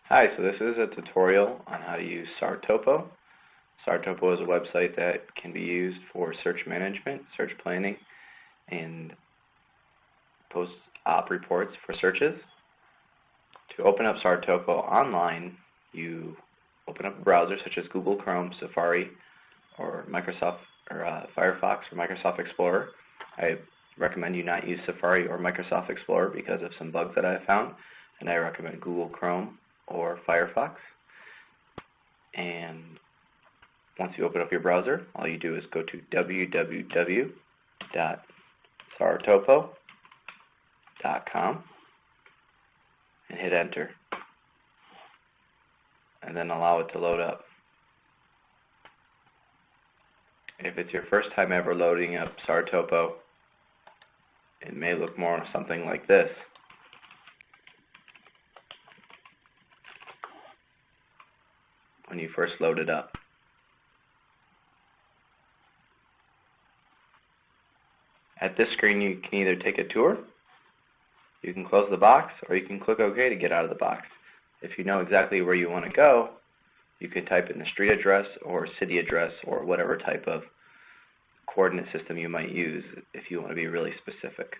Hi, so this is a tutorial on how to use SARTopo. SARTopo is a website that can be used for search management, search planning, and post-op reports for searches. To open up SARTopo online, you open up a browser such as Google Chrome, Safari, or Firefox or Microsoft Explorer. I recommend you not use Safari or Microsoft Explorer because of some bugs that I have found, and I recommend Google Chrome or Firefox. And once you open up your browser, all you do is go to www.sartopo.com and hit enter, and then allow it to load up. If it's your first time ever loading up SARTopo, it may look more something like this. When you first load it up. At this screen, you can either take a tour, you can close the box, or you can click OK to get out of the box. If you know exactly where you want to go, you can type in the street address or city address or whatever type of coordinate system you might use if you want to be really specific.